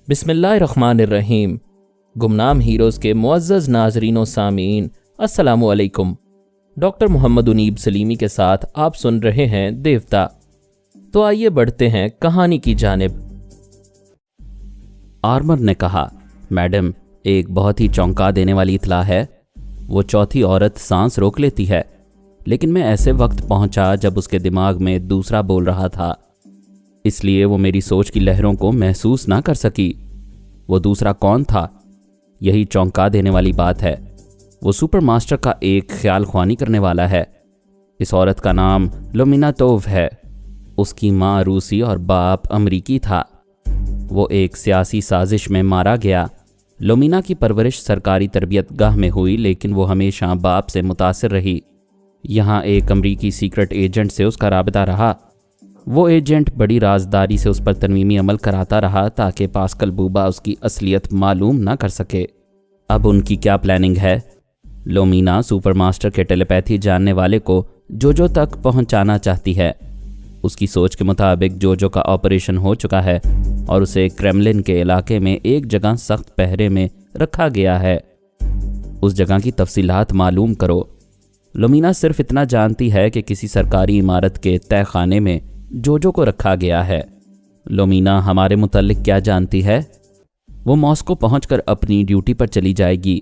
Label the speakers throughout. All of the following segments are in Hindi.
Speaker 1: बिस्मिल्लाहिर्रहमानिर्रहीम। गुमनाम हीरोज़ के मुअज़्ज़ज़ नाज़रीन व सामीन, अस्सलामु अलैकुम। डॉक्टर मोहम्मद उनीब सलीमी के साथ आप सुन रहे हैं देवता। तो आइए बढ़ते हैं कहानी की जानिब।
Speaker 2: आर्मर ने कहा, मैडम, एक बहुत ही चौंका देने वाली इत्तला है। वो चौथी औरत सांस रोक लेती है, लेकिन मैं ऐसे वक्त पहुंचा जब उसके दिमाग में दूसरा बोल रहा था, इसलिए वो मेरी सोच की लहरों को महसूस ना कर सकी। वो दूसरा कौन था? यही चौंका देने वाली बात है। वो सुपर मास्टर का एक ख्याल ख्वानी करने वाला है। इस औरत का नाम लोमिनातोव है। उसकी माँ रूसी और बाप अमरीकी था। वो एक सियासी साजिश में मारा गया। लोमिना की परवरिश सरकारी तरबियत गाह में हुई, लेकिन वो हमेशा बाप से मुतासिर रही। यहाँ एक अमरीकी सीक्रेट एजेंट से उसका राबता रहा। वो एजेंट बड़ी राजदारी से उस पर तनवीमी अमल कराता रहा ताकि पास्कल बूबा उसकी असलियत मालूम ना कर सके। अब उनकी क्या प्लानिंग है? लोमिना सुपरमास्टर के टेलीपैथी जानने वाले को जोजो तक पहुंचाना चाहती है। उसकी सोच के मुताबिक जोजो का ऑपरेशन हो चुका है और उसे क्रेमलिन के इलाके में एक जगह सख्त पहरे में रखा गया है। उस जगह की तफसीलात मालूम करो। लोमिना सिर्फ इतना जानती है कि किसी सरकारी इमारत के तय खाने में जोजो को रखा गया है। लोमिना हमारे मुतल्लिक क्या जानती है? वो मॉस्को पहुंचकर अपनी ड्यूटी पर चली जाएगी,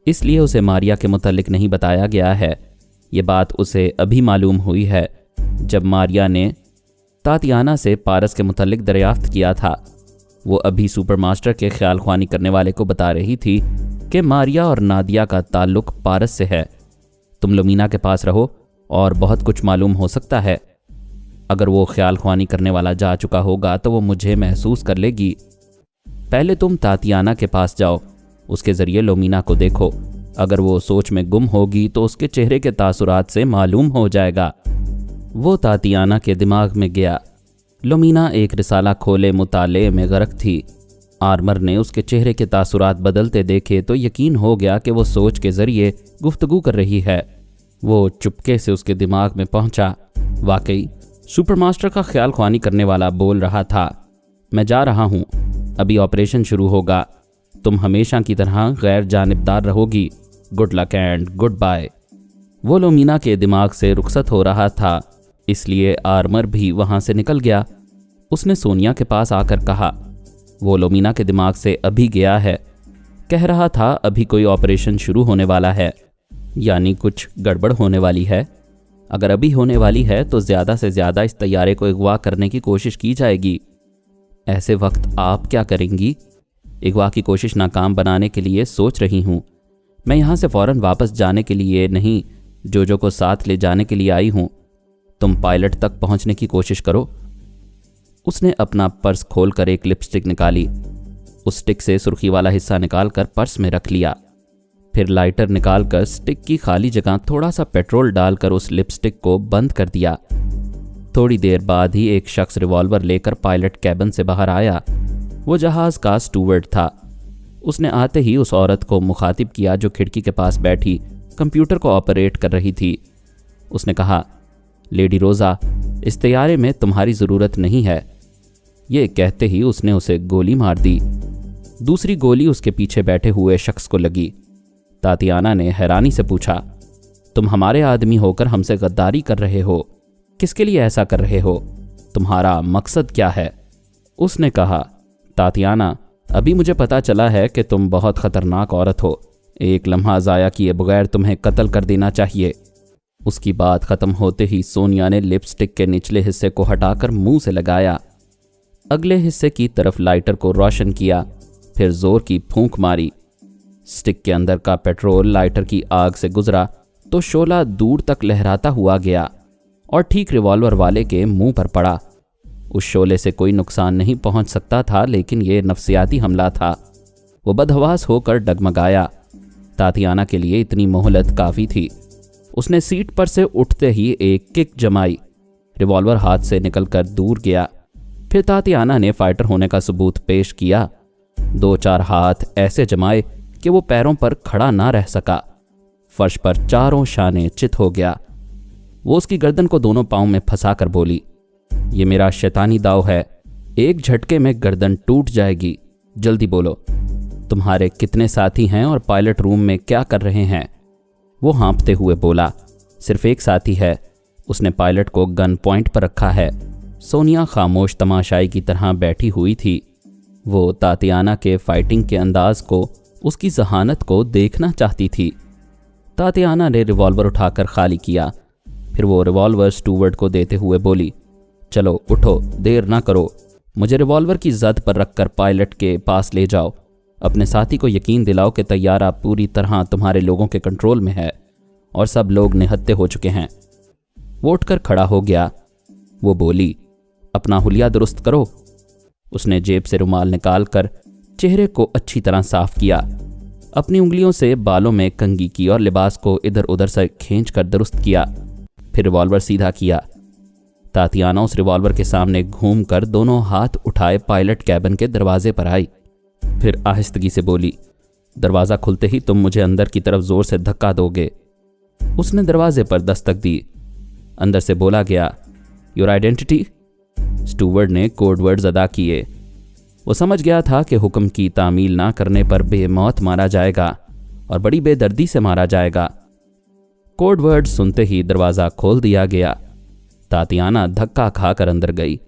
Speaker 2: इसलिए उसे मारिया के मुतल्लिक नहीं बताया गया है। ये बात उसे अभी मालूम हुई है जब मारिया ने तातियाना से पारस के मुतल्लिक दरियाफ्त किया था। वो अभी सुपरमास्टर के ख्याल ख्वानी करने वाले को बता रही थी कि मारिया और नादिया का ताल्लुक पारस से है। तुम लोमिना के पास रहो और बहुत कुछ मालूम हो सकता है। अगर वो ख्याल ख्वानी करने वाला जा चुका होगा तो वो मुझे महसूस कर लेगी। पहले तुम तातियाना के पास जाओ, उसके ज़रिए लोमिना को देखो। अगर वो सोच में गुम होगी तो उसके चेहरे के तासुरात से मालूम हो जाएगा। वो तातियाना के दिमाग में गया। लोमिना एक रिसाला खोले मुताले में गर्क थी। आर्मर ने उसके चेहरे के तासुरात बदलते देखे तो यकीन हो गया कि वो सोच के ज़रिए गुफ्तगू कर रही है। वो चुपके से उसके दिमाग में पहुंचा। वाकई सुपरमास्टर का ख्याल ख्वानी करने वाला बोल रहा था, मैं जा रहा हूँ, अभी ऑपरेशन शुरू होगा। तुम हमेशा की तरह गैर जानिबदार रहोगी। Good luck and goodbye. वो लोमिना के दिमाग से रुखसत हो रहा था, इसलिए आर्मर भी वहाँ से निकल गया। उसने सोनिया के पास आकर कहा, वो लोमिना के दिमाग से अभी गया है। कह रहा था अभी कोई ऑपरेशन शुरू होने वाला है, यानी कुछ गड़बड़ होने वाली है। अगर अभी होने वाली है तो ज़्यादा से ज़्यादा इस तैयारे को अगवा करने की कोशिश की जाएगी। ऐसे वक्त आप क्या करेंगी? अगवा की कोशिश नाकाम बनाने के लिए सोच रही हूँ। मैं यहाँ से फ़ौरन वापस जाने के लिए नहीं, जोजो को साथ ले जाने के लिए आई हूँ। तुम पायलट तक पहुँचने की कोशिश करो। उसने अपना पर्स खोलकर एक लिपस्टिक निकाली। उस स्टिक से सुर्खी वाला हिस्सा निकालकर पर्स में रख लिया। फिर लाइटर निकालकर स्टिक की खाली जगह थोड़ा सा पेट्रोल डालकर उस लिपस्टिक को बंद कर दिया। थोड़ी देर बाद ही एक शख्स रिवॉल्वर लेकर पायलट कैबिन से बाहर आया। वो जहाज का स्टूवर्ड था। उसने आते ही उस औरत को मुखातिब किया जो खिड़की के पास बैठी कंप्यूटर को ऑपरेट कर रही थी। उसने कहा, लेडी रोज़ा, इस तैयारे में तुम्हारी ज़रूरत नहीं है। ये कहते ही उसने उसे गोली मार दी। दूसरी गोली उसके पीछे बैठे हुए शख्स को लगी। तातियाना ने हैरानी से पूछा, तुम हमारे आदमी होकर हमसे गद्दारी कर रहे हो? किसके लिए ऐसा कर रहे हो? तुम्हारा मकसद क्या है? उसने कहा, तातियाना, अभी मुझे पता चला है कि तुम बहुत ख़तरनाक औरत हो। एक लम्हा ज़ाया किए बगैर तुम्हें कत्ल कर देना चाहिए। उसकी बात ख़त्म होते ही सोनिया ने लिपस्टिक के निचले हिस्से को हटाकर मुंह से लगाया। अगले हिस्से की तरफ लाइटर को रोशन किया, फिर ज़ोर की फूंक मारी। स्टिक के अंदर का पेट्रोल लाइटर की आग से गुजरा तो शोला दूर तक लहराता हुआ गया और ठीक रिवॉल्वर वाले के मुंह पर पड़ा। उस शोले से कोई नुकसान नहीं पहुंच सकता था, लेकिन यह नफ्सियाती हमला था। वो बदहवास होकर डगमगाया। तातियाना के लिए इतनी मोहलत काफ़ी थी। उसने सीट पर से उठते ही एक किक जमाई। रिवॉल्वर हाथ से निकलकर दूर गया। फिर तातियाना ने फाइटर होने का सबूत पेश किया। 2-4 हाथ ऐसे जमाए कि वो पैरों पर खड़ा ना रह सका। फर्श पर चारों शाने चित हो गया। वो उसकी गर्दन को दोनों पांव में फंसाकर बोली, ये मेरा शैतानी दाव है, एक झटके में गर्दन टूट जाएगी। जल्दी बोलो, तुम्हारे कितने साथी हैं और पायलट रूम में क्या कर रहे हैं? वो हाँफते हुए बोला, सिर्फ एक साथी है, उसने पायलट को गन पॉइंट पर रखा है। सोनिया खामोश तमाशाई की तरह बैठी हुई थी। वो तातियाना के फाइटिंग के अंदाज को, उसकी जहानत को देखना चाहती थी। तातियाना ने रिवॉल्वर उठाकर खाली किया। फिर वो रिवॉल्वर स्टूवर्ड को देते हुए बोली, चलो उठो, देर ना करो, मुझे रिवॉल्वर की जद पर रखकर पायलट के पास ले जाओ। अपने साथी को यकीन दिलाओ कि तैयारा पूरी तरह तुम्हारे लोगों के कंट्रोल में है और सब लोग निहत्थे हो चुके हैं। वो उठकर खड़ा हो गया। वो बोली, अपना हुलिया दुरुस्त करो। उसने जेब से रुमाल निकालकर चेहरे को अच्छी तरह साफ किया, अपनी उंगलियों से बालों में कंघी की और लिबास को इधर उधर से खींचकर दुरुस्त किया। फिर रिवॉल्वर सीधा किया। तातियाना उस रिवॉल्वर के सामने घूमकर दोनों हाथ उठाए पायलट कैबिन के दरवाजे पर आई। फिर आहिस्तगी से बोली, दरवाज़ा खुलते ही तुम मुझे अंदर की तरफ जोर से धक्का दोगे। उसने दरवाजे पर दस्तक दी। अंदर से बोला गया, योर आइडेंटिटी? स्टूवर्ड ने कोड वर्ड्स अदा किए। वो समझ गया था कि हुक्म की तामील ना करने पर बेमौत मारा जाएगा और बड़ी बेदर्दी से मारा जाएगा। कोड वर्ड सुनते ही दरवाज़ा खोल दिया गया। तातियाना धक्का खाकर अंदर गई।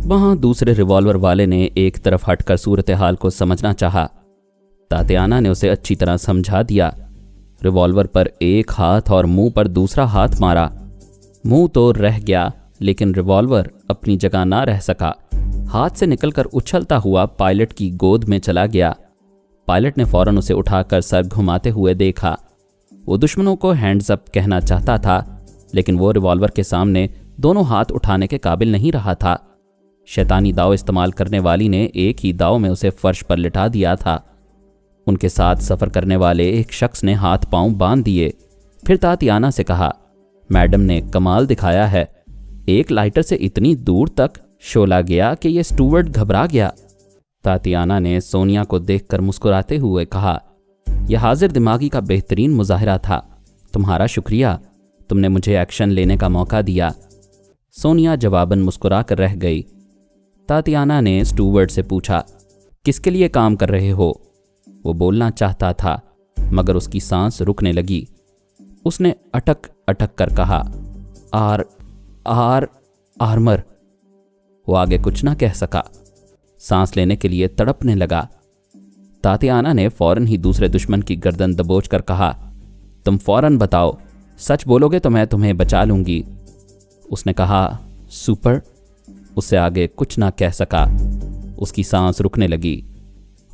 Speaker 2: वहां दूसरे रिवॉल्वर वाले ने एक तरफ हटकर सूरत हाल को समझना चाहा। तातियाना ने उसे अच्छी तरह समझा दिया। रिवॉल्वर पर एक हाथ और मुंह पर दूसरा हाथ मारा। मुंह तो रह गया, लेकिन रिवॉल्वर अपनी जगह ना रह सका। हाथ से निकलकर उछलता हुआ पायलट की गोद में चला गया। पायलट ने फौरन उसे उठाकर सर घुमाते हुए देखा। वो दुश्मनों को हैंड्स अप कहना चाहता था, लेकिन वो रिवॉल्वर के सामने दोनों हाथ उठाने के काबिल नहीं रहा था। शैतानी दाव इस्तेमाल करने वाली ने एक ही दाव में उसे फर्श पर लिटा दिया था। उनके साथ सफ़र करने वाले एक शख्स ने हाथ पांव बांध दिए। फिर तातियाना से कहा, मैडम ने कमाल दिखाया है, एक लाइटर से इतनी दूर तक शोला गया कि ये स्टूवर्ड घबरा गया। तातियाना ने सोनिया को देखकर मुस्कुराते हुए कहा, यह हाजिर दिमागी का बेहतरीन मुजाहिरा था, तुम्हारा शुक्रिया, तुमने मुझे एक्शन लेने का मौका दिया। सोनिया जवाबन मुस्कुरा कर रह गई। तातियाना ने स्टूवर्ड से पूछा, किसके लिए काम कर रहे हो? वो बोलना चाहता था, मगर उसकी सांस रुकने लगी। उसने अटक अटक कर कहा, आर्मर। वो आगे कुछ ना कह सका, सांस लेने के लिए तड़पने लगा। तातियाना ने फौरन ही दूसरे दुश्मन की गर्दन दबोच कर कहा, तुम फौरन बताओ, सच बोलोगे तो मैं तुम्हें बचा लूंगी। उसने कहा, सुपर। उससे आगे कुछ ना कह सका। उसकी सांस रुकने लगी।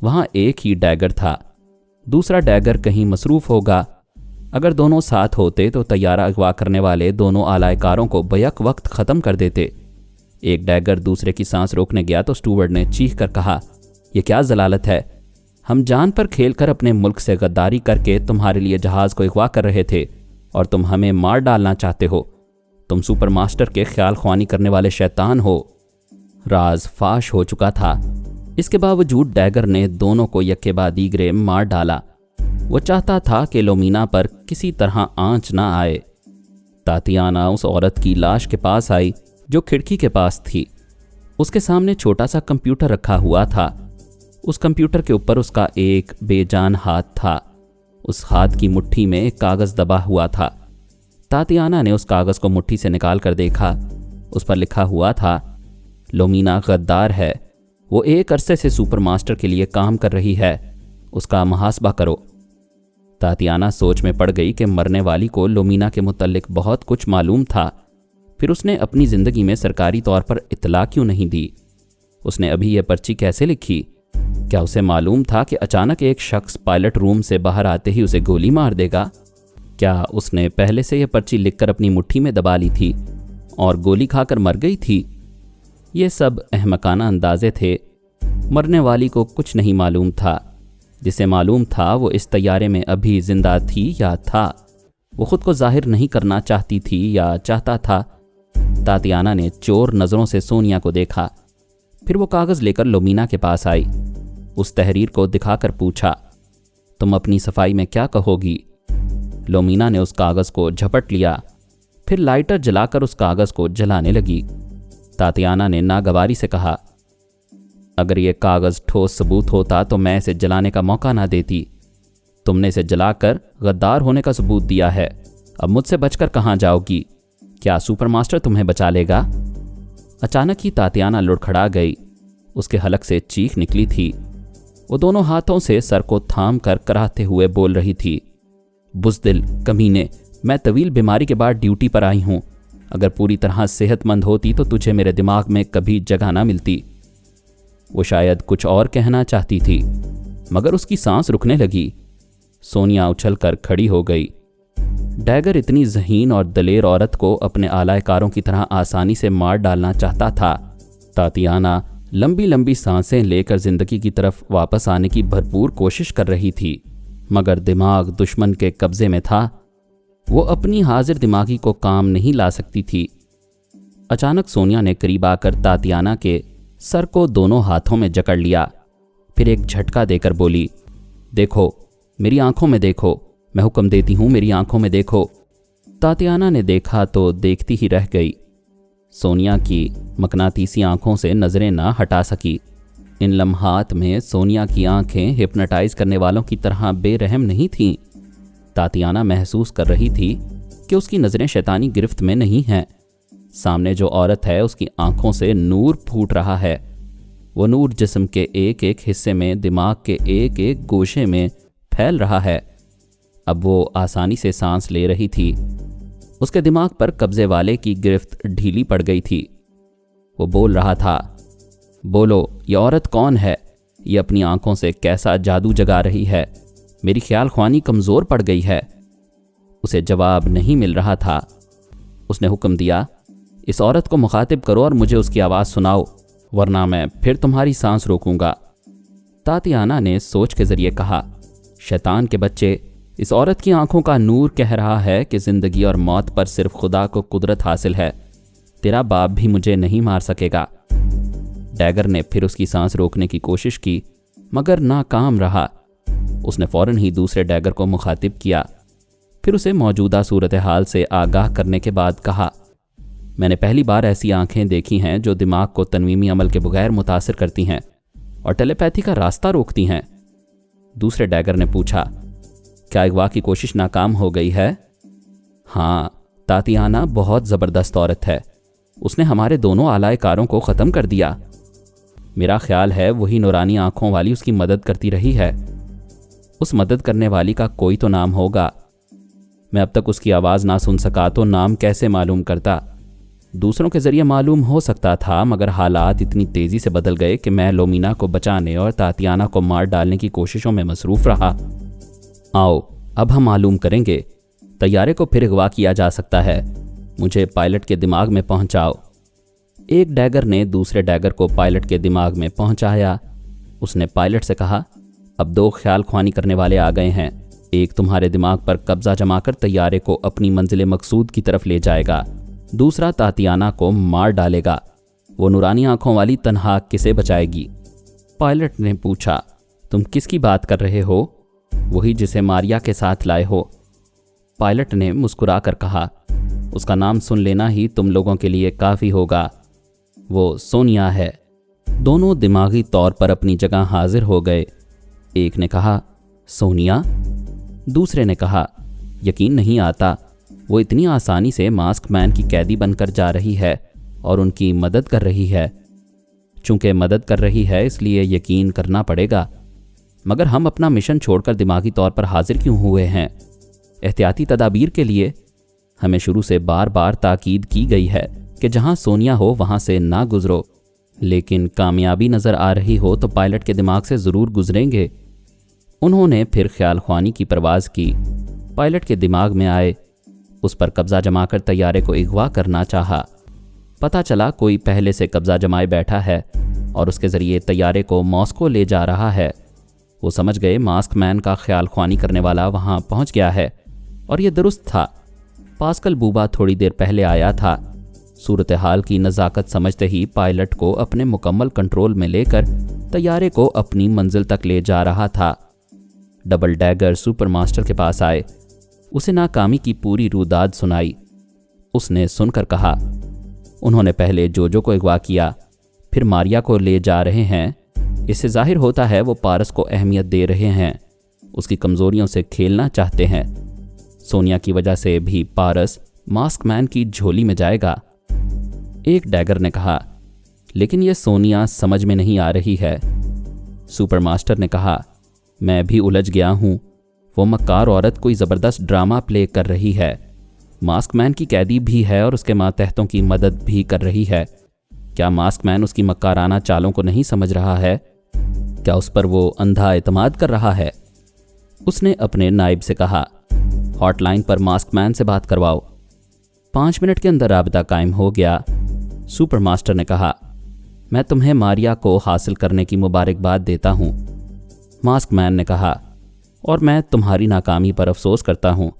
Speaker 2: वहां एक ही डैगर था। दूसरा डैगर कहीं मसरूफ होगा। अगर दोनों साथ होते तो तैयारा अगवा करने वाले दोनों आलायकारों को बैक वक्त ख़त्म कर देते। एक डैगर दूसरे की सांस रोकने गया तो स्टूवर्ड ने चीख कर कहा, यह क्या जलालत है? हम जान पर खेलकर अपने मुल्क से गद्दारी करके तुम्हारे लिए जहाज़ को अगवा कर रहे थे और तुम हमें मार डालना चाहते हो। तुम सुपर मास्टर के ख्याल ख्वानी करने वाले शैतान हो। राज फाश हो चुका था। इसके बावजूद डैगर ने दोनों को यक्के बाद दीगरे मार डाला। वो चाहता था कि लोमीना पर किसी तरह आंच ना आए। तातियाना उस औरत की लाश के पास आई जो खिड़की के पास थी। उसके सामने छोटा सा कंप्यूटर रखा हुआ था। उस कंप्यूटर के ऊपर उसका एक बेजान हाथ था। उस हाथ की मुट्ठी में एक कागज़ दबा हुआ था। तातियाना ने उस कागज़ को मुट्ठी से निकाल कर देखा। उस पर लिखा हुआ था, लोमीना गद्दार है, वो एक अरसे से सुपर मास्टर के लिए काम कर रही है, उसका मुहासबा करो। तातियाना सोच में पड़ गई कि मरने वाली को लोमीना के मुतल्लिक बहुत कुछ मालूम था। फिर उसने अपनी ज़िंदगी में सरकारी तौर पर इत्तला क्यों नहीं दी? उसने अभी यह पर्ची कैसे लिखी? क्या उसे मालूम था कि अचानक एक शख्स पायलट रूम से बाहर आते ही उसे गोली मार देगा? क्या उसने पहले से यह पर्ची लिखकर अपनी मुट्ठी में दबा ली थी और गोली खाकर मर गई थी? ये सब अहमकाना अंदाजे थे। मरने वाली को कुछ नहीं मालूम था। जिसे मालूम था वो इस तैयारे में अभी जिंदा थी या था। वो खुद को जाहिर नहीं करना चाहती थी या चाहता था। तातियाना ने चोर नज़रों से सोनिया को देखा। फिर वो कागज़ लेकर लोमीना के पास आई। उस तहरीर को दिखाकर पूछा, तुम अपनी सफाई में क्या कहोगी? लोमीना ने उस कागज़ को झपट लिया। फिर लाइटर जलाकर उस कागज़ को जलाने लगी। तातियाना ने नागवारी से कहा, अगर ये कागज़ ठोस सबूत होता तो मैं इसे जलाने का मौका ना देती। तुमने इसे जलाकर गद्दार होने का सबूत दिया है। अब मुझसे बचकर कहाँ जाओगी? क्या सुपरमास्टर तुम्हें बचा लेगा? अचानक ही तातियाना लुढ़खड़ा गई। उसके हलक से चीख निकली थी। वो दोनों हाथों से सर को थाम कर कराहते हुए बोल रही थी, बुज़दिल, कमीने, मैं तवील बीमारी के बाद ड्यूटी पर आई हूँ। अगर पूरी तरह सेहतमंद होती तो तुझे मेरे दिमाग में कभी जगह ना मिलती। वो शायद कुछ और कहना चाहती थी, मगर उसकी सांस रुकने लगी। सोनिया उछलकर खड़ी हो गई। डैगर इतनी ज़हीन और दलेर औरत को अपने आलायकारों की तरह आसानी से मार डालना चाहता था। तातियाना लंबी लंबी सांसें लेकर जिंदगी की तरफ वापस आने की भरपूर कोशिश कर रही थी, मगर दिमाग दुश्मन के कब्जे में था। वो अपनी हाजिर दिमागी को काम नहीं ला सकती थी। अचानक सोनिया ने करीब आकर तातियाना के सर को दोनों हाथों में जकड़ लिया। फिर एक झटका देकर बोली, देखो, मेरी आंखों में देखो, मैं हुक्म देती हूँ, मेरी आंखों में देखो। तातियाना ने देखा तो देखती ही रह गई। सोनिया की मकनातीसी आंखों से नजरें ना हटा सकी। इन लम्हात में सोनिया की आंखें हिप्नोटाइज करने वालों की तरह बेरहम नहीं थीं। तातियाना महसूस कर रही थी कि उसकी नज़रें शैतानी गिरफ्त में नहीं हैं। सामने जो औरत है उसकी आंखों से नूर फूट रहा है। वो नूर जिस्म के एक एक हिस्से में, दिमाग के एक एक गोशे में फैल रहा है। अब वो आसानी से सांस ले रही थी। उसके दिमाग पर कब्जे वाले की गिरफ्त ढीली पड़ गई थी। वो बोल रहा था, बोलो, ये औरत कौन है? ये अपनी आंखों से कैसा जादू जगा रही है? मेरी ख्याल ख्वानी कमज़ोर पड़ गई है। उसे जवाब नहीं मिल रहा था। उसने हुक्म दिया, इस औरत को मुखातिब करो और मुझे उसकी आवाज़ सुनाओ, वरना मैं फिर तुम्हारी सांस रोकूंगा। तातियाना ने सोच के जरिए कहा, शैतान के बच्चे, इस औरत की आंखों का नूर कह रहा है कि जिंदगी और मौत पर सिर्फ खुदा को कुदरत हासिल है। तेरा बाप भी मुझे नहीं मार सकेगा। डैगर ने फिर उसकी सांस रोकने की कोशिश की, मगर नाकाम रहा। उसने फौरन ही दूसरे डैगर को मुखातिब किया। फिर उसे मौजूदा सूरत हाल से आगाह करने के बाद कहा, मैंने पहली बार ऐसी आंखें देखी हैं जो दिमाग को तनवीमी अमल के बगैर मुतासिर करती हैं और टेलीपैथी का रास्ता रोकती हैं। दूसरे डैगर ने पूछा, क्या अगवा की कोशिश नाकाम हो गई है? हाँ, तातियाना बहुत ज़बरदस्त औरत है। उसने हमारे दोनों आलायकारों को ख़त्म कर दिया। मेरा ख्याल है वही नूरानी आंखों वाली उसकी मदद करती रही है। उस मदद करने वाली का कोई तो नाम होगा। मैं अब तक उसकी आवाज़ ना सुन सका तो नाम कैसे मालूम करता? दूसरों के ज़रिए मालूम हो सकता था, मगर हालात इतनी तेज़ी से बदल गए कि मैं लोमीना को बचाने और तातियाना को मार डालने की कोशिशों में मसरूफ़ रहा। आओ, अब हम मालूम करेंगे। तैयारे को फिर अगवा किया जा सकता है। मुझे पायलट के दिमाग में पहुंचाओ। एक डैगर ने दूसरे डैगर को पायलट के दिमाग में पहुंचाया। उसने पायलट से कहा, अब दो ख्याल ख्वानी करने वाले आ गए हैं। एक तुम्हारे दिमाग पर कब्जा जमाकर तैयारे को अपनी मंजिल मकसूद की तरफ ले जाएगा, दूसरा तातियाना को मार डालेगा। वो नूरानी आंखों वाली तन्हा किसे बचाएगी? पायलट ने पूछा, तुम किसकी बात कर रहे हो? वही जिसे मारिया के साथ लाए हो। पायलट ने मुस्कुराकर कहा, उसका नाम सुन लेना ही तुम लोगों के लिए काफ़ी होगा। वो सोनिया है। दोनों दिमागी तौर पर अपनी जगह हाजिर हो गए। एक ने कहा, सोनिया? दूसरे ने कहा, यकीन नहीं आता, वो इतनी आसानी से मास्क मैन की कैदी बनकर जा रही है और उनकी मदद कर रही है। चूंकि मदद कर रही है इसलिए यकीन करना पड़ेगा। मगर हम अपना मिशन छोड़कर दिमागी तौर पर हाजिर क्यों हुए हैं? एहतियाती तदाबीर के लिए। हमें शुरू से बार बार ताकीद की गई है कि जहां सोनिया हो वहां से ना गुजरो, लेकिन कामयाबी नज़र आ रही हो तो पायलट के दिमाग से ज़रूर गुजरेंगे। उन्होंने फिर ख्याल ख्वानी की परवाज़ की। पायलट के दिमाग में आए। उस पर कब्जा जमाकर तैयारे को अगवा करना चाहा। पता चला कोई पहले से कब्जा जमाए बैठा है और उसके ज़रिए तैयारे को मॉस्को ले जा रहा है। वो समझ गए मास्क मैन का ख्याल ख्वानी करने वाला वहाँ पहुँच गया है और ये दुरुस्त था। पास्कल बूबा थोड़ी देर पहले आया था। सूरत हाल की नज़ाकत समझते ही पायलट को अपने मुकम्मल कंट्रोल में लेकर तैयारे को अपनी मंजिल तक ले जा रहा था। डबल डैगर सुपर मास्टर के पास आए। उसे नाकामी की पूरी रूदाद सुनाई। उसने सुनकर कहा, उन्होंने पहले जोजो को अगवा किया, फिर मारिया को ले जा रहे हैं, इससे जाहिर होता है वो पारस को अहमियत दे रहे हैं, उसकी कमजोरियों से खेलना चाहते हैं। सोनिया की वजह से भी पारस मास्क मैन की झोली में जाएगा। एक डैगर ने कहा, लेकिन यह सोनिया समझ में नहीं आ रही है। सुपरमास्टर ने कहा, मैं भी उलझ गया हूं। वो मक्कार औरत कोई ज़बरदस्त ड्रामा प्ले कर रही है, मास्क मैन की कैदी भी है और उसके मातहतों की मदद भी कर रही है। क्या मास्क मैन उसकी मक्काराना चालों को नहीं समझ रहा है? क्या उस पर वो अंधा एतमाद कर रहा है? उसने अपने नाइब से कहा, हॉटलाइन पर मास्क मैन से बात करवाओ। 5 मिनट के अंदर राबता कायम हो गया। सुपरमास्टर ने कहा, मैं तुम्हें मारिया को हासिल करने की मुबारकबाद देता हूँ। मास्क मैन ने कहा, और मैं तुम्हारी नाकामी पर अफसोस करता हूँ।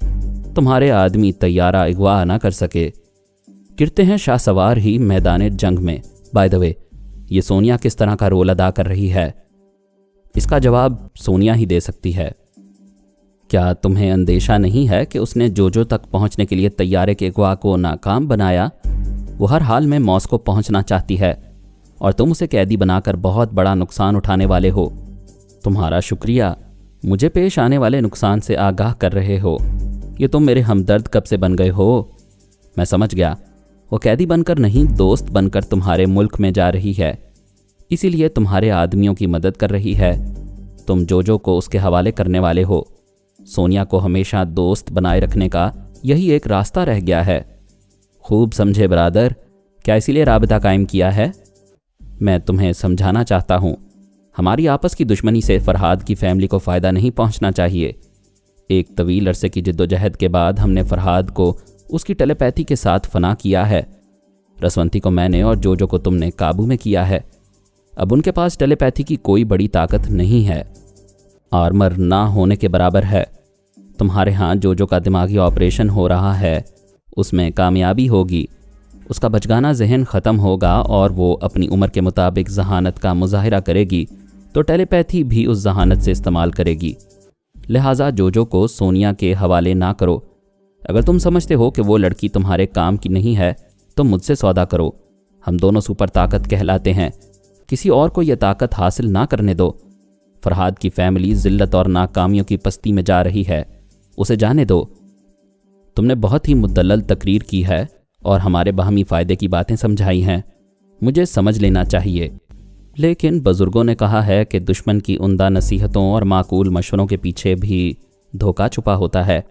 Speaker 2: तुम्हारे आदमी तैयारा अगवा ना कर सके। गिरते हैं शाह सवार ही मैदान जंग में। बाय द वे, ये सोनिया किस तरह का रोल अदा कर रही है? इसका जवाब सोनिया ही दे सकती है। क्या तुम्हें अंदेशा नहीं है कि उसने जोजो तक पहुंचने के लिए तैयारे के अगवा को नाकाम बनाया? वो हर हाल में मॉस्को पहुंचना चाहती है और तुम उसे कैदी बनाकर बहुत बड़ा नुकसान उठाने वाले हो। तुम्हारा शुक्रिया, मुझे पेश आने वाले नुकसान से आगाह कर रहे हो। ये तुम मेरे हमदर्द कब से बन गए हो? मैं समझ गया, वो कैदी बनकर नहीं दोस्त बनकर तुम्हारे मुल्क में जा रही है, इसीलिए तुम्हारे आदमियों की मदद कर रही है। तुम जोजो को उसके हवाले करने वाले हो। सोनिया को हमेशा दोस्त बनाए रखने का यही एक रास्ता रह गया है। खूब समझे बरादर, क्या इसीलिए राबता कायम किया है? मैं तुम्हें समझाना चाहता हूँ, हमारी आपस की दुश्मनी से फरहाद की फैमिली को फ़ायदा नहीं पहुँचना चाहिए। एक तवील अरसे की जिद्दोजहद के बाद हमने फरहाद को उसकी टेलीपैथी के साथ फना किया है। रसवंती को मैंने और जोजो को तुमने काबू में किया है। अब उनके पास टेलीपैथी की कोई बड़ी ताकत नहीं है, आर्मर ना होने के बराबर है। तुम्हारे यहाँ जोजो का दिमागी ऑपरेशन हो रहा है, उसमें कामयाबी होगी, उसका बचगाना जहन ख़त्म होगा और वो अपनी उम्र के मुताबिक जहानत का मुजाहिरा करेगी, तो टेलीपैथी भी उस जहानत से इस्तेमाल करेगी। लिहाजा जोजो को सोनिया के हवाले ना करो। अगर तुम समझते हो कि वो लड़की तुम्हारे काम की नहीं है तो मुझसे सौदा करो। हम दोनों सुपर ताकत कहलाते हैं, किसी और को यह ताकत हासिल ना करने दो। फरहाद की फैमिली जिल्लत और नाकामियों की पस्ती में जा रही है, उसे जाने दो। तुमने बहुत ही मुद्दलल तकरीर की है और हमारे बाहमी फ़ायदे की बातें समझाई हैं, मुझे समझ लेना चाहिए। लेकिन बुजुर्गों ने कहा है कि दुश्मन की उम्दा नसीहतों और माकूल मशवरों के पीछे भी धोखा छुपा होता है।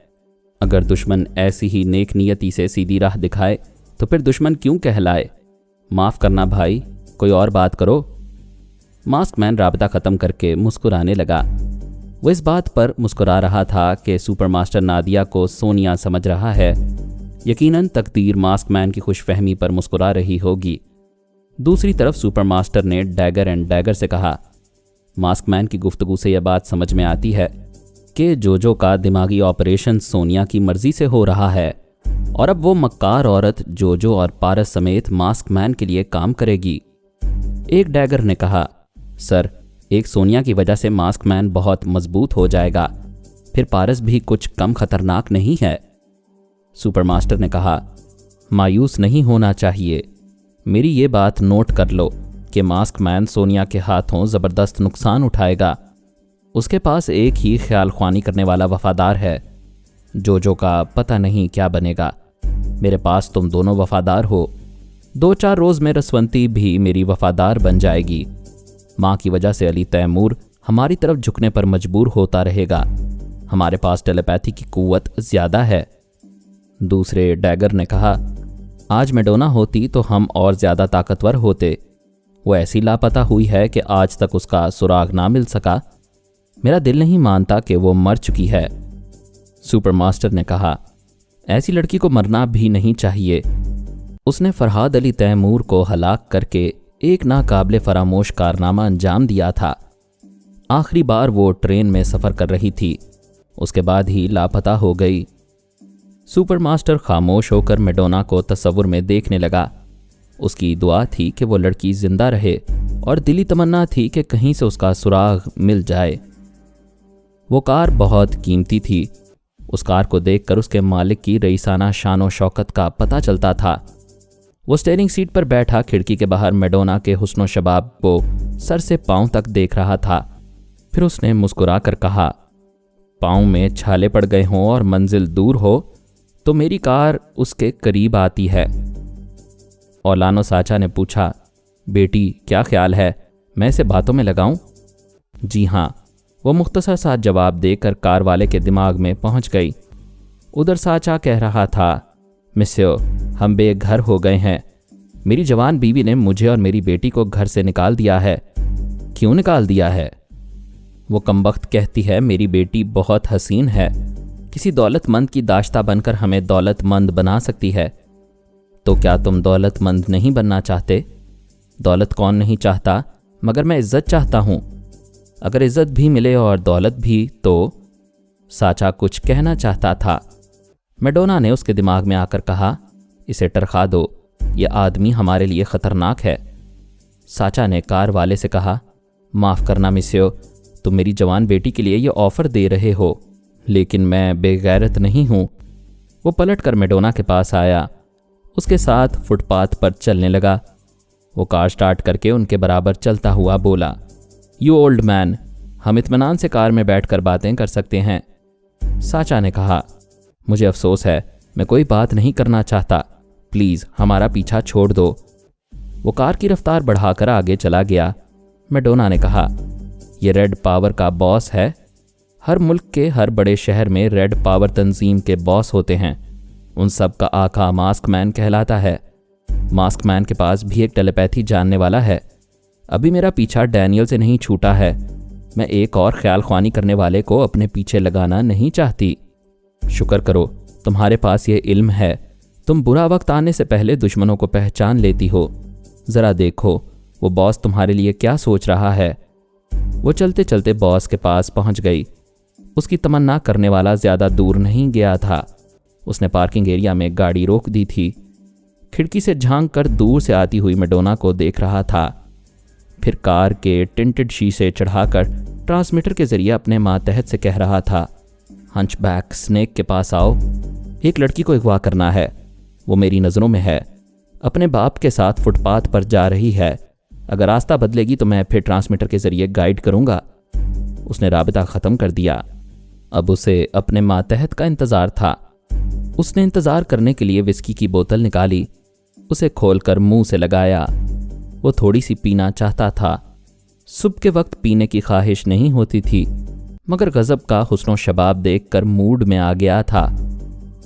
Speaker 2: अगर दुश्मन ऐसी ही नेक नियति से सीधी राह दिखाए तो फिर दुश्मन क्यों कहलाए? माफ़ करना भाई, कोई और बात करो। मास्क मैन राबता ख़त्म करके मुस्कुराने लगा। वो इस बात पर मुस्कुरा रहा था कि सुपरमास्टर नादिया को सोनिया समझ रहा है। यकीनन तकदीर मास्क मैन की खुशफहमी पर मुस्कुरा रही होगी। दूसरी तरफ सुपरमास्टर ने डैगर एंड डैगर से कहा, मास्क मैन की गुफ्तगू से यह बात समझ में आती है कि जोजो का दिमागी ऑपरेशन सोनिया की मर्जी से हो रहा है और अब वो मक्कार औरत जोजो और पारस समेत मास्क मैन के लिए काम करेगी। एक डैगर ने कहा, सर, एक सोनिया की वजह से मास्क मैन बहुत मजबूत हो जाएगा, फिर पारस भी कुछ कम खतरनाक नहीं है। सुपरमास्टर ने कहा, मायूस नहीं होना चाहिए। मेरी ये बात नोट कर लो कि मास्क मैन सोनिया के हाथों ज़बरदस्त नुकसान उठाएगा। उसके पास एक ही ख्याल ख्वानी करने वाला वफादार है, जोजो का पता नहीं क्या बनेगा। मेरे पास तुम दोनों वफादार हो। 2-4 रोज़ में रसवंती भी मेरी वफादार बन जाएगी। माँ की वजह से अली तैमूर हमारी तरफ झुकने पर मजबूर होता रहेगा। हमारे पास टेलीपैथी की कुव्वत ज़्यादा है। दूसरे डैगर ने कहा, आज मेडोना होती तो हम और ज़्यादा ताकतवर होते। वो ऐसी लापता हुई है कि आज तक उसका सुराग ना मिल सका। मेरा दिल नहीं मानता कि वो मर चुकी है। सुपरमास्टर ने कहा, ऐसी लड़की को मरना भी नहीं चाहिए। उसने फरहाद अली तैमूर को हलाक करके एक नाकाबिले फरामोश कारनामा अंजाम दिया था। आखिरी बार वो ट्रेन में सफ़र कर रही थी, उसके बाद ही लापता हो गई। सुपरमास्टर खामोश होकर मेडोना को तस्वुर में देखने लगा। उसकी दुआ थी कि वो लड़की जिंदा रहे और दिली तमन्ना थी कि कहीं से उसका सुराग मिल जाए। वो कार बहुत कीमती थी। उस कार को देखकर उसके मालिक की रईसाना शान और शौकत का पता चलता था।
Speaker 1: वो स्टीयरिंग सीट पर बैठा खिड़की के बाहर मैडोना के हुस्नो शबाब को सर से पांव तक देख रहा था। फिर उसने मुस्कुराकर कहा, पांव में छाले पड़ गए हों और मंजिल दूर हो तो मेरी कार उसके करीब आती है। ओलानो साचा ने पूछा, बेटी क्या ख्याल है, मैं इसे बातों में लगाऊं? जी हाँ, वो मुख्तसर सा जवाब देकर कार वाले के दिमाग में पहुंच गई। उधर साचा कह रहा था, मिस्यो, हम बेघर हो गए हैं। मेरी जवान बीवी ने मुझे और मेरी बेटी को घर से निकाल दिया है। क्यों निकाल दिया है? वो कमबख्त कहती है मेरी बेटी बहुत हसीन है, किसी दौलतमंद की दाश्ता बनकर हमें दौलतमंद बना सकती है। तो क्या तुम दौलतमंद नहीं बनना चाहते? दौलत कौन नहीं चाहता, मगर मैं इज्जत चाहता हूं। अगर इज्जत भी मिले और दौलत भी तो। साचा कुछ कहना चाहता था। मैडोना ने उसके दिमाग में आकर कहा, इसे टरखा दो, यह आदमी हमारे लिए खतरनाक है। साचा ने कार वाले से कहा, माफ़ करना मिस्यो, तुम मेरी जवान बेटी के लिए यह ऑफ़र दे रहे हो, लेकिन मैं बेगैरत नहीं हूँ। वो पलट कर मैडोना के पास आया, उसके साथ फुटपाथ पर चलने लगा। वो कार स्टार्ट करके उनके बराबर चलता हुआ बोला, यू ओल्ड मैन, हम इत्मीनान से कार में बैठकर बातें कर सकते हैं। साचा ने कहा, मुझे अफसोस है, मैं कोई बात नहीं करना चाहता, प्लीज़ हमारा पीछा छोड़ दो। वो कार की रफ्तार बढ़ाकर आगे चला गया। मैडोना ने कहा, यह रेड पावर का बॉस है। हर मुल्क के हर बड़े शहर में रेड पावर तंजीम के बॉस होते हैं। उन सब का आका मास्क मैन कहलाता है। मास्क मैन के पास भी एक टेलीपैथी जानने वाला है। अभी मेरा पीछा डैनियल से नहीं छूटा है। मैं एक और ख्याल ख्वानी करने वाले को अपने पीछे लगाना नहीं चाहती। शुक्र करो तुम्हारे पास ये इल्म है, तुम बुरा वक्त आने से पहले दुश्मनों को पहचान लेती हो। ज़रा देखो वो बॉस तुम्हारे लिए क्या सोच रहा है। वो चलते चलते बॉस के पास पहुंच गई। उसकी तमन्ना करने वाला ज़्यादा दूर नहीं गया था। उसने पार्किंग एरिया में गाड़ी रोक दी थी। खिड़की से झांक कर दूर से आती हुई मैडोना को देख रहा था। फिर कार के टिंटेड शीशे चढ़ाकर ट्रांसमीटर के जरिए अपने मातहत से कह रहा था, हंचबैक स्नेक के पास आओ, एक लड़की को अगवा करना है। वो मेरी नज़रों में है, अपने बाप के साथ फुटपाथ पर जा रही है। अगर रास्ता बदलेगी तो मैं फिर ट्रांसमीटर के जरिए गाइड करूंगा। उसने राबिता ख़त्म कर दिया। अब उसे अपने मातहत का इंतज़ार था। उसने इंतज़ार करने के लिए विस्की की बोतल निकाली, उसे खोलकर मुंह से लगाया। वो थोड़ी सी पीना चाहता था। सुबह के वक्त पीने की ख्वाहिश नहीं होती थी, मगर गज़ब का हुस्नो शबाब देखकर मूड में आ गया था।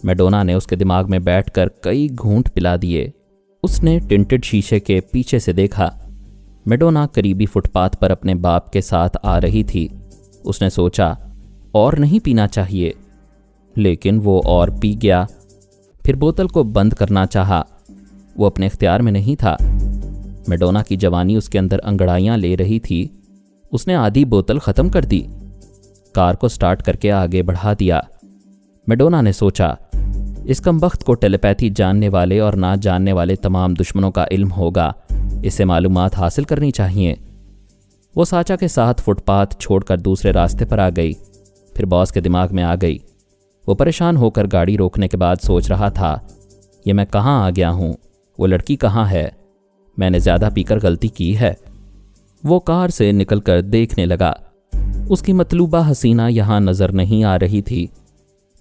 Speaker 1: मैडोना ने उसके दिमाग में बैठकर कई घूंट पिला दिए। उसने टिंटेड शीशे के पीछे से देखा। मैडोना करीबी फुटपाथ पर अपने बाप के साथ आ रही थी। उसने सोचा और नहीं पीना चाहिए, लेकिन वो और पी गया। फिर बोतल को बंद करना चाहा, वो अपने इख्तियार में नहीं था। मैडोना की जवानी उसके अंदर अंगड़ाइयाँ ले रही थी। उसने आधी बोतल ख़त्म कर दी। कार को स्टार्ट करके आगे बढ़ा दिया। मैडोना ने सोचा, इस कमबख्त को टेलीपैथी जानने वाले और ना जानने वाले तमाम दुश्मनों का इल्म होगा, इससे मालूमात हासिल करनी चाहिए। वो साचा के साथ फुटपाथ छोड़कर दूसरे रास्ते पर आ गई। फिर बॉस के दिमाग में आ गई। वो परेशान होकर गाड़ी रोकने के बाद सोच रहा था, ये मैं कहाँ आ गया हूँ, वो लड़की कहाँ है, मैंने ज़्यादा पीकर गलती की है। वो कार से निकलकर देखने लगा। उसकी मतलूबा हसीना यहाँ नज़र नहीं आ रही थी।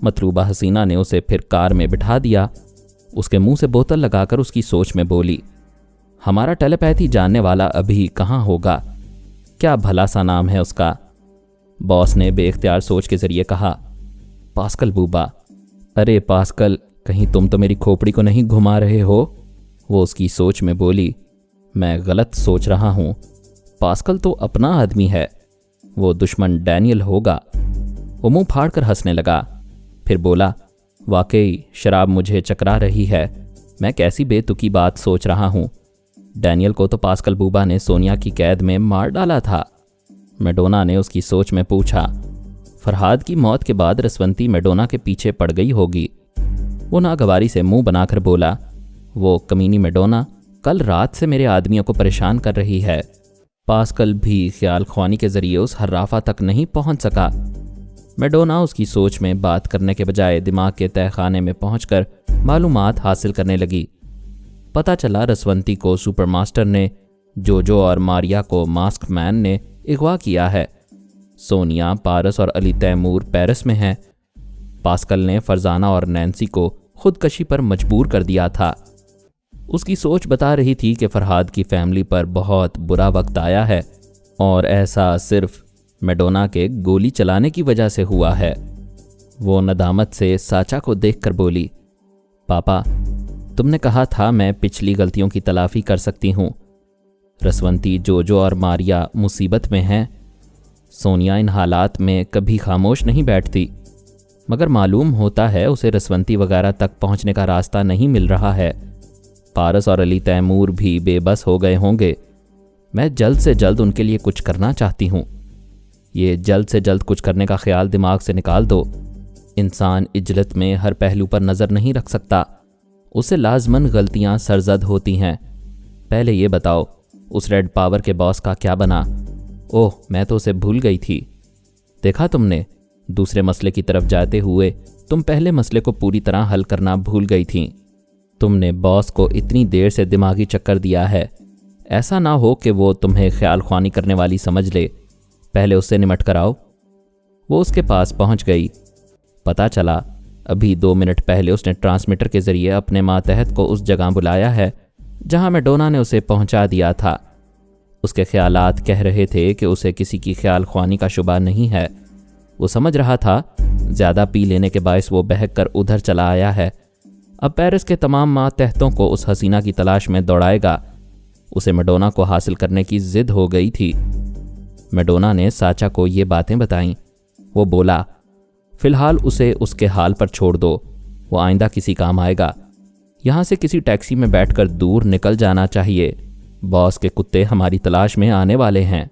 Speaker 1: मतलूबा हसीना ने उसे फिर कार में बिठा दिया। उसके मुंह से बोतल लगाकर उसकी सोच में बोली, हमारा टेलीपैथी जानने वाला अभी कहाँ होगा, क्या भला सा नाम है उसका। बॉस ने बेख्तियार सोच के जरिए कहा, पास्कल बूबा। अरे पास्कल, कहीं तुम तो मेरी खोपड़ी को नहीं घुमा रहे हो। वो उसकी सोच में बोली, मैं गलत सोच रहा हूँ, पास्कल तो अपना आदमी है, वो दुश्मन डैनियल होगा। वो मुंह फाड़ कर हंसने लगा। फिर बोला, वाकई शराब मुझे चकरा रही है, मैं कैसी बेतुकी बात सोच रहा हूँ। डैनियल को तो पास्कल बूबा ने सोनिया की कैद में मार डाला था। मैडोना ने उसकी सोच में पूछा, फरहाद की मौत के बाद रसवंती मैडोना के पीछे पड़ गई होगी। वो नागवारी से मुंह बनाकर बोला, वो कमीनी मैडोना कल रात से मेरे आदमियों को परेशान कर रही है। पास्कल भी ख्याल ख्वानी के जरिए उस हर्राफा तक नहीं पहुंच सका। मैडोना उसकी सोच में बात करने के बजाय दिमाग के तहखाने में पहुंचकर मालूमात हासिल करने लगी। पता चला रसवंती को सुपरमास्टर ने, जोजो और मारिया को मास्क मैन ने अगवा किया है। सोनिया, पारस और अली तैमूर पेरिस में हैं। पास्कल ने फरजाना और नैन्सी को खुदकशी पर मजबूर कर दिया था। उसकी सोच बता रही थी कि फरहाद की फैमिली पर बहुत बुरा वक्त आया है और ऐसा सिर्फ मैडोना के गोली चलाने की वजह से हुआ है। वो नदामत से साचा को देखकर बोली, पापा, तुमने कहा था मैं पिछली गलतियों की तलाफी कर सकती हूँ। रसवंती, जोजो और मारिया मुसीबत में हैं। सोनिया इन हालात में कभी खामोश नहीं बैठती, मगर मालूम होता है उसे रसवंती वगैरह तक पहुंचने का रास्ता नहीं मिल रहा है। पारस और अली तैमूर भी बेबस हो गए होंगे। मैं जल्द से जल्द उनके लिए कुछ करना चाहती हूँ। ये जल्द से जल्द कुछ करने का ख्याल दिमाग से निकाल दो। इंसान इजलत में हर पहलू पर नज़र नहीं रख सकता, उसे लाजमन गलतियाँ सरजद होती हैं। पहले ये बताओ, उस रेड पावर के बॉस का क्या बना? ओह, मैं तो उसे भूल गई थी। देखा तुमने, दूसरे मसले की तरफ जाते हुए तुम पहले मसले को पूरी तरह हल करना भूल गई थीं। तुमने बॉस को इतनी देर से दिमागी चक्कर दिया है, ऐसा ना हो कि वो तुम्हें ख्याल ख्वानी करने वाली समझ ले। पहले उससे निमट कर आओ। वो उसके पास पहुंच गई। पता चला अभी 2 मिनट पहले उसने ट्रांसमीटर के जरिए अपने मातहत को उस जगह बुलाया है जहां मैडोना ने उसे पहुंचा दिया था। उसके ख्यालात कह रहे थे कि उसे किसी की ख्याल ख्वानी का शुबा नहीं है। वो समझ रहा था ज़्यादा पी लेने के बायस वो बहक कर उधर चला आया है। अब पेरिस के तमाम मातहतों को उस हसीना की तलाश में दौड़ाएगा। उसे मैडोना को हासिल करने की जिद हो गई थी। मैडोना ने साचा को ये बातें बताईं। वो बोला, फिलहाल उसे उसके हाल पर छोड़ दो, वो आइंदा किसी काम आएगा। यहाँ से किसी टैक्सी में बैठकर दूर निकल जाना चाहिए। बॉस के कुत्ते हमारी तलाश में आने वाले हैं।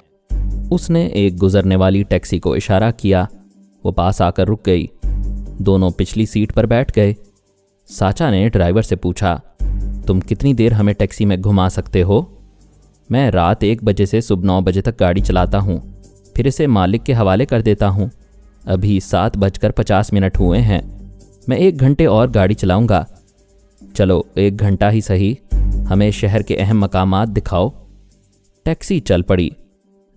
Speaker 1: उसने एक गुजरने वाली टैक्सी को इशारा किया। वो पास आकर रुक गई। दोनों पिछली सीट पर बैठ गए। साचा ने ड्राइवर से पूछा, तुम कितनी देर हमें टैक्सी में घुमा सकते हो? मैं रात 1 बजे से सुबह 9 बजे तक गाड़ी चलाता हूँ, फिर इसे मालिक के हवाले कर देता हूँ। अभी 7:50 हुए हैं। मैं 1 घंटे और गाड़ी चलाऊंगा। चलो 1 घंटा ही सही, हमें शहर के अहम मकामात दिखाओ। टैक्सी चल पड़ी।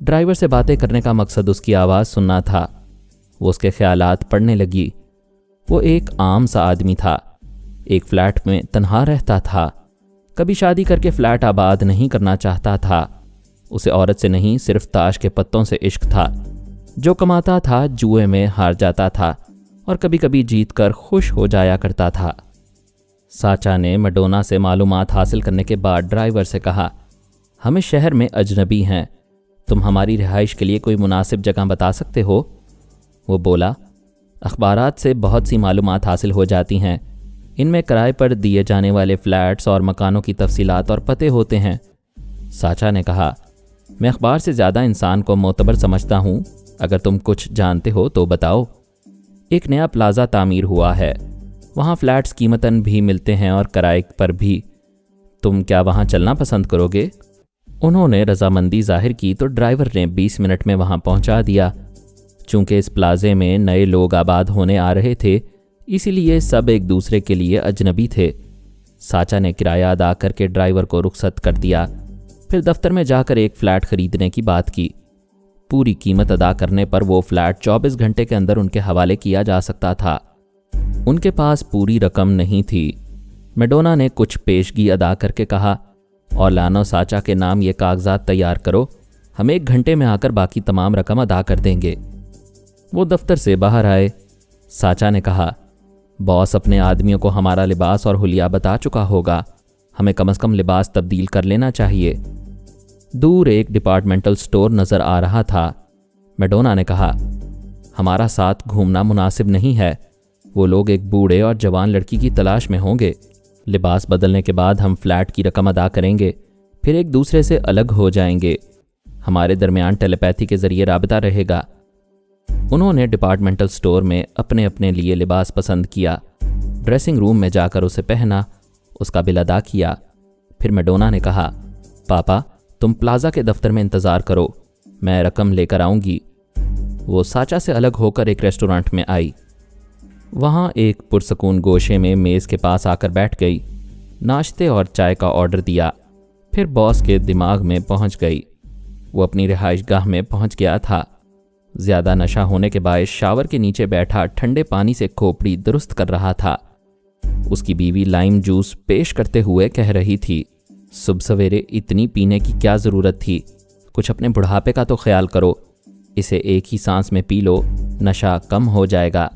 Speaker 1: ड्राइवर से बातें करने का मकसद उसकी आवाज़ सुनना था। वो उसके ख्यालात पढ़ने लगी। वो एक आम सा आदमी था। एक फ्लैट में तन्हा रहता था। कभी शादी करके फ्लैट आबाद नहीं करना चाहता था। उसे औरत से नहीं, सिर्फ ताश के पत्तों से इश्क था। जो कमाता था जुए में हार जाता था और कभी कभी जीत कर खुश हो जाया करता था। साचा ने मैडोना से मालूमात हासिल करने के बाद ड्राइवर से कहा, हमें शहर में अजनबी हैं, तुम हमारी रिहाइश के लिए कोई मुनासिब जगह बता सकते हो? वो बोला, अखबारात से बहुत सी मालूमात हासिल हो जाती हैं। इनमें किराए पर दिए जाने वाले फ्लैट्स और मकानों की तफसीलात और पते होते हैं। साचा ने कहा, मैं अखबार से ज़्यादा इंसान को मोतबर समझता हूँ। अगर तुम कुछ जानते हो तो बताओ। एक नया प्लाजा तामीर हुआ है, वहाँ फ्लैट्स कीमतन भी मिलते हैं और किराए पर भी। तुम क्या वहाँ चलना पसंद करोगे? उन्होंने रजामंदी जाहिर की तो ड्राइवर ने 20 मिनट में वहाँ पहुँचा दिया। चूँकि इस प्लाजे में नए लोग आबाद होने आ रहे थे, इसीलिए सब एक दूसरे के लिए अजनबी थे। साचा ने किराया अदा करके ड्राइवर को रुखसत कर दिया। फिर दफ्तर में जाकर एक फ़्लैट खरीदने की बात की। पूरी कीमत अदा करने पर वो फ्लैट 24 घंटे के अंदर उनके हवाले किया जा सकता था। उनके पास पूरी रकम नहीं थी। मैडोना ने कुछ पेशगी अदा करके कहा, औलानो साचा के नाम ये कागजात तैयार करो, हम 1 घंटे में आकर बाकी तमाम रकम अदा कर देंगे। वो दफ्तर से बाहर आए। साचा ने कहा, बॉस अपने आदमियों को हमारा लिबास और हुलिया बता चुका होगा, हमें कम से कम लिबास तब्दील कर लेना चाहिए। दूर एक डिपार्टमेंटल स्टोर नज़र आ रहा था। मैडोना ने कहा, हमारा साथ घूमना मुनासिब नहीं है। वो लोग एक बूढ़े और जवान लड़की की तलाश में होंगे। लिबास बदलने के बाद हम फ्लैट की रकम अदा करेंगे, फिर एक दूसरे से अलग हो जाएंगे। हमारे दरमियान टेलीपैथी के जरिए राबता रहेगा। उन्होंने डिपार्टमेंटल स्टोर में अपने अपने लिए लिबास पसंद किया। ड्रेसिंग रूम में जाकर उसे पहना, उसका बिल अदा किया। फिर मैडोना ने कहा, पापा तुम प्लाजा के दफ्तर में इंतज़ार करो, मैं रकम लेकर आऊँगी। वो साचा से अलग होकर एक रेस्टोरेंट में आई। वहाँ एक पुरसकून गोशे में मेज़ के पास आकर बैठ गई।
Speaker 2: नाश्ते और चाय का ऑर्डर दिया। फिर बॉस के दिमाग में पहुंच गई। वो अपनी रिहाइशगाह में पहुंच गया था। ज़्यादा नशा होने के बायस शावर के नीचे बैठा ठंडे पानी से खोपड़ी दुरुस्त कर रहा था। उसकी बीवी लाइम जूस पेश करते हुए कह रही थी, सुबह सवेरे इतनी पीने की क्या ज़रूरत थी? कुछ अपने बुढ़ापे का तो ख्याल करो। इसे एक ही सांस में पी लो, नशा कम हो जाएगा।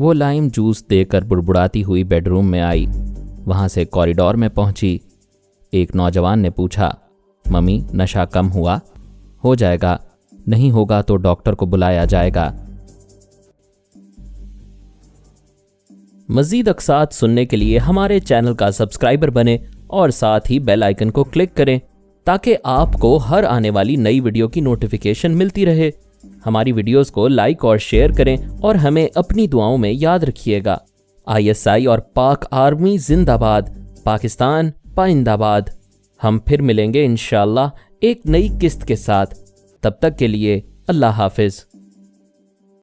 Speaker 2: वो लाइम जूस देकर बुड़बुड़ाती हुई बेडरूम में आई। वहाँ से कॉरिडोर में पहुंची। एक नौजवान ने पूछा, मम्मी नशा कम हुआ? हो जाएगा, नहीं होगा तो डॉक्टर को बुलाया जाएगा।
Speaker 1: मज़ीद अक़सात सुनने के लिए हमारे चैनल का सब्सक्राइबर बने और साथ ही बेल आइकन को क्लिक करें ताकि आपको हर आने वाली नई वीडियो की नोटिफिकेशन मिलती रहे। हमारी वीडियोस को लाइक और शेयर करें और हमें अपनी दुआओं में याद रखिएगा। ISI और पाक आर्मी जिंदाबाद, पाकिस्तान पाइंदाबाद। हम फिर मिलेंगे इंशाअल्लाह एक नई किस्त के साथ। तब तक के लिए अल्लाह हाफिज।